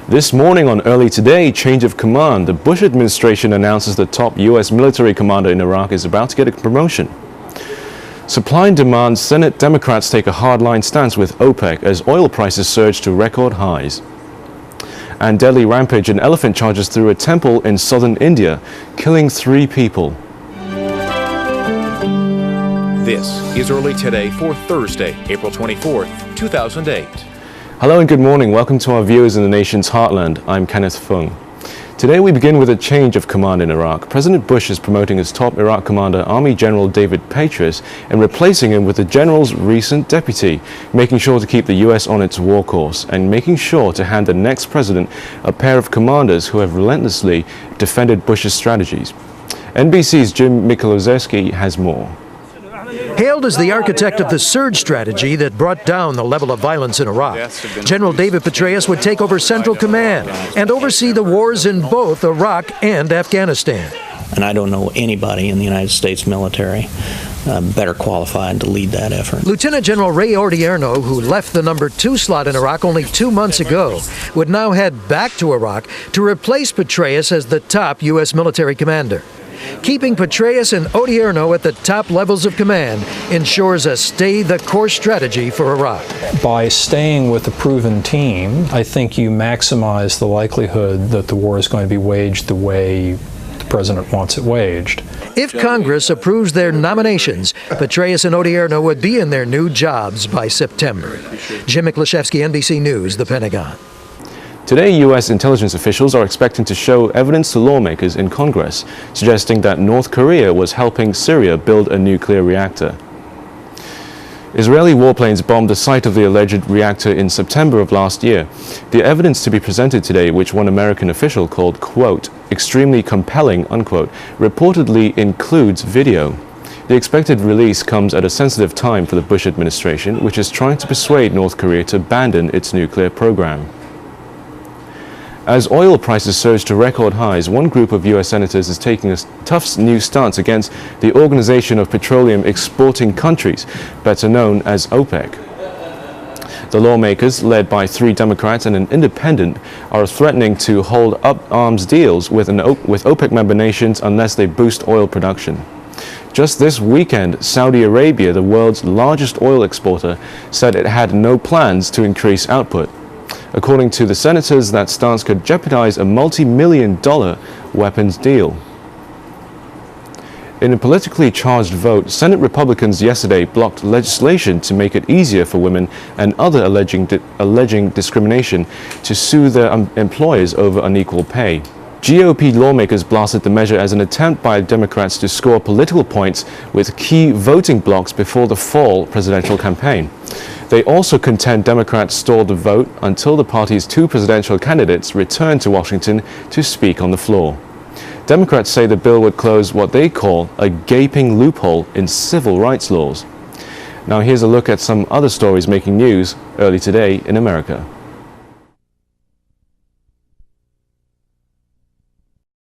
This morning on Early Today, change of command. The Bush administration announces the top U.S. military commander in Iraq is about to get a promotion. Supply and demand. Senate Democrats take a hardline stance with OPEC as oil prices surge to record highs. And deadly rampage. An elephant charges through a temple in southern India, killing 3 people. This is Early Today for Thursday, April 24th, 2008. Hello and good morning. Welcome to our viewers in the nation's heartland. I'm Kenneth Fung. Today we begin with a change of command in Iraq. President Bush is promoting his top Iraq commander, Army General David Petraeus, and replacing him with the general's recent deputy, making sure to keep the U.S. on its war course and making sure to hand the next president a pair of commanders who have relentlessly defended Bush's strategies. NBC's Jim Michalowski has more. Hailed as the architect of the surge strategy that brought down the level of violence in Iraq, General David Petraeus would take over Central Command and oversee the wars in both Iraq and Afghanistan. And I don't know anybody in the United States military better qualified to lead that effort. Lieutenant General Ray Odierno, who left the number 2 slot in Iraq only 2 months ago, would now head back to Iraq to replace Petraeus as the top U.S. military commander. Keeping Petraeus and Odierno at the top levels of command ensures a stay-the-course strategy for Iraq. By staying with a proven team, I think you maximize the likelihood that the war is going to be waged the way the president wants it waged. If Congress approves their nominations, Petraeus and Odierno would be in their new jobs by September. Jim Michalowski, NBC News, The Pentagon. Today, U.S. intelligence officials are expecting to show evidence to lawmakers in Congress, suggesting that North Korea was helping Syria build a nuclear reactor. Israeli warplanes bombed the site of the alleged reactor in September of last year. The evidence to be presented today, which one American official called, quote, extremely compelling, unquote, reportedly includes video. The expected release comes at a sensitive time for the Bush administration, which is trying to persuade North Korea to abandon its nuclear program. As oil prices surge to record highs, one group of U.S. senators is taking a tough new stance against the Organization of Petroleum Exporting Countries, better known as OPEC. The lawmakers, led by 3 Democrats and an independent, are threatening to hold up arms deals with OPEC member nations unless they boost oil production. Just this weekend, Saudi Arabia, the world's largest oil exporter, said it had no plans to increase output. According to the senators, that stance could jeopardize a multi-million-dollar weapons deal. In a politically charged vote, Senate Republicans yesterday blocked legislation to make it easier for women and other alleging discrimination to sue their employers over unequal pay. GOP lawmakers blasted the measure as an attempt by Democrats to score political points with key voting blocs before the fall presidential campaign. They also contend Democrats stalled the vote until the party's 2 presidential candidates returned to Washington to speak on the floor. Democrats say the bill would close what they call a gaping loophole in civil rights laws. Now here's a look at some other stories making news early today in America.